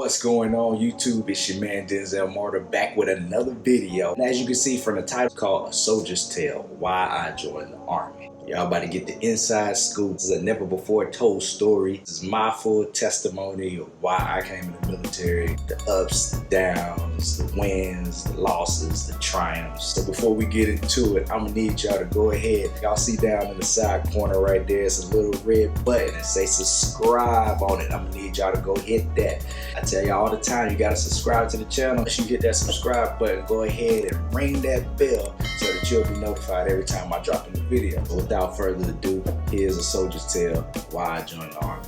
What's going on YouTube? It's your man Denzel Martyr back with another video. And as you can see from the title, called A Soldier's Tale, Why I Joined the Army. Y'all about to get the inside scoop. This is a never before told story. This is my full testimony of why I came in the military. The ups, the downs, the wins, the losses, the triumphs. So before we get into it, I'm gonna need y'all to go ahead. Y'all see down in the side corner right there, it's a little red button and say subscribe on it. I'm gonna need y'all to go hit that. I tell y'all all the time, you gotta subscribe to the channel. Once you hit that subscribe button, go ahead and ring that bell so that you'll be notified every time I drop a new video. So without further ado, here's A Soldier's Tale, Why I Joined the Army.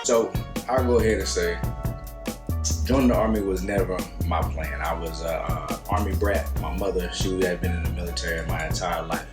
So I'll go ahead and say, joining the Army was never my plan. I was an Army brat. My mother, she had been in the military my entire life.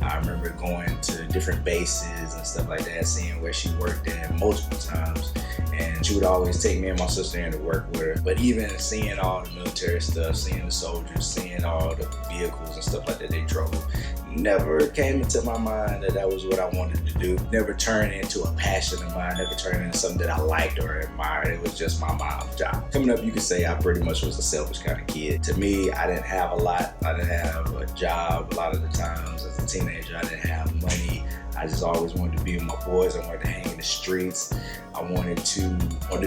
I remember going to different bases and stuff like that, seeing where she worked at multiple times. And she would always take me and my sister in to work with her. But even seeing all the military stuff, seeing the soldiers, seeing all the vehicles and stuff like that they drove, never came into my mind that that was what I wanted to do. Never turned into a passion of mine, never turned into something that I liked or admired. It was just my mom's job. Coming up, you could say I pretty much was a selfish kind of kid. To me, I didn't have a lot. I didn't have a job a lot of the times. As a teenager, I didn't have money. I just always wanted to be with my boys. I wanted to hang in the streets. I wanted to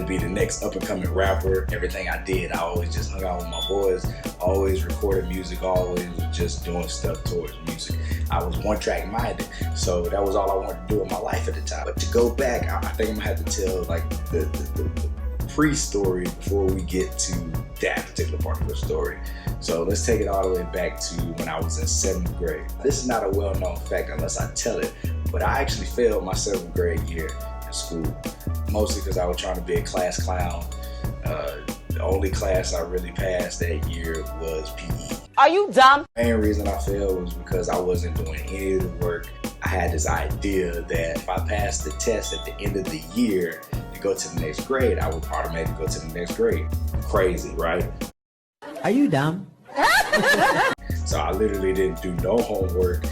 be the next up and coming rapper. Everything I did, I always just hung out with my boys, always recorded music, always was just doing stuff towards music. I was one track minded, so that was all I wanted to do in my life at the time. But to go back, I think I'm gonna have to tell like the pre-story before we get to that particular part of the story. So let's take it all the way back to when I was in 7th grade. This is not a well-known fact unless I tell it, but I actually failed my 7th grade year in school, mostly because I was trying to be a class clown. The only class I really passed that year was PE. Are you dumb? The main reason I failed was because I wasn't doing any of the work. I had this idea that if I passed the test at the end of the year to go to the next grade, I would automatically go to the next grade. Crazy, right? Are you dumb? So I literally didn't do no homework,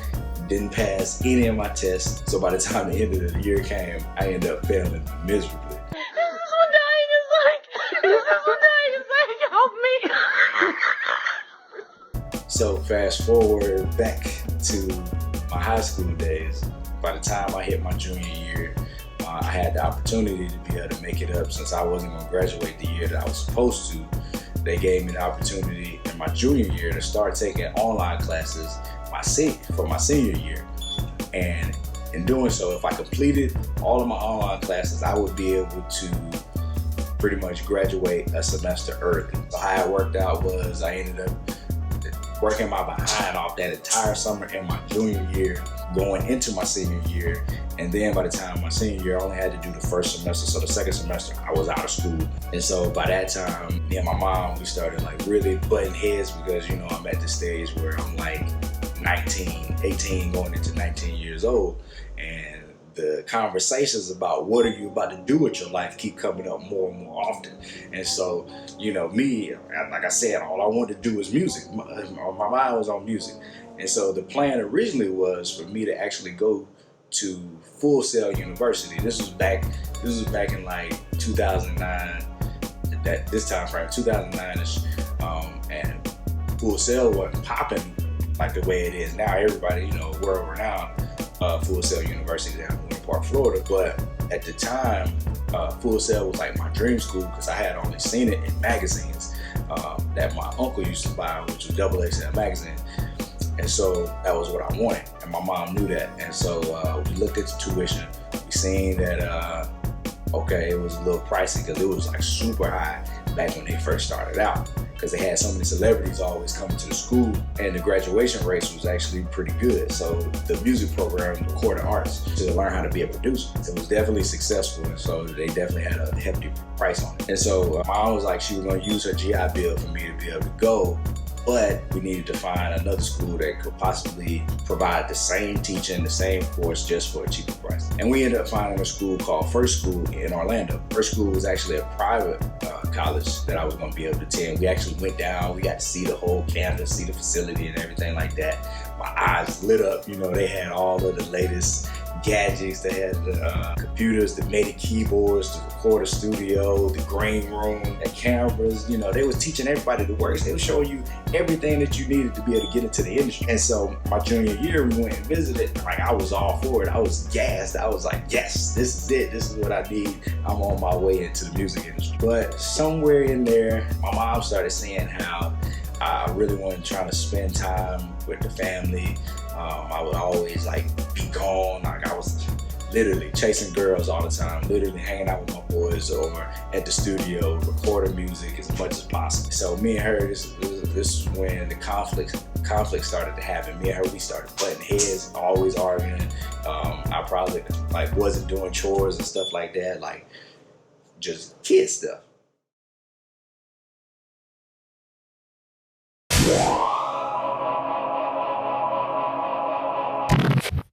didn't pass any of my tests. So by the time the end of the year came, I ended up failing miserably. Help me. So fast forward back to my high school days. By the time I hit my junior year, I had the opportunity to be able to make it up. Since I wasn't going to graduate the year that I was supposed to, they gave me the opportunity in my junior year to start taking online classes for my senior year. And in doing so, if I completed all of my online classes, I would be able to pretty much graduate a semester early. So how it worked out was I ended up working my behind off that entire summer in my junior year, going into my senior year. And then by the time my senior year, I only had to do the first semester. So the second semester, I was out of school. And so by that time, me and my mom, we started like really butting heads because, you know, I'm at the stage where I'm like 18 going into 19 years old. And the conversations about what are you about to do with your life keep coming up more and more often. And so, you know, me, like I said, all I wanted to do was music. My mind was on music. And so the plan originally was for me to actually go to Full Sail University. This was back in like 2009, this time frame, 2009-ish. And Full Sail wasn't popping like the way it is now. Everybody, you know, world renowned. Full Sail University down in Winter Park, Florida. But at the time, Full Sail was like my dream school because I had only seen it in magazines that my uncle used to buy, which was XXL magazine. And so that was what I wanted, and my mom knew that. And so we looked at the tuition. We seen that, okay, it was a little pricey because it was like super high back when they first started out, because they had so many celebrities always coming to the school, and the graduation rates was actually pretty good. So the music program, recording arts, to learn how to be a producer, it was definitely successful, and so they definitely had a hefty price on it. And so my mom was like, she was going to use her GI Bill for me to be able to go, but we needed to find another school that could possibly provide the same teaching, the same course, just for a cheaper price. And we ended up finding a school called First School in Orlando. First School was actually a private college that I was going to be able to attend. We actually went down, we got to see the whole campus, see the facility and everything like that. my eyes lit up. You know, they had all of the latest gadgets. They had the computers, the MIDI keyboards, the recorder studio, the green room, the cameras. You know, they was teaching everybody the works. They were showing you everything that you needed to be able to get into the industry. And so my junior year, we went and visited. Like, I was all for it. I was gassed. I was like, yes, this is it. This is what I need. I'm on my way into the music industry. But somewhere in there, my mom started seeing how I really wasn't trying to spend time with the family. I would always like be gone. Like, I was literally chasing girls all the time, literally hanging out with my boys or at the studio, recording music as much as possible. So me and her, this is when the conflict started to happen. Me and her, we started butting heads, always arguing. I probably like wasn't doing chores and stuff like that, like just kid stuff.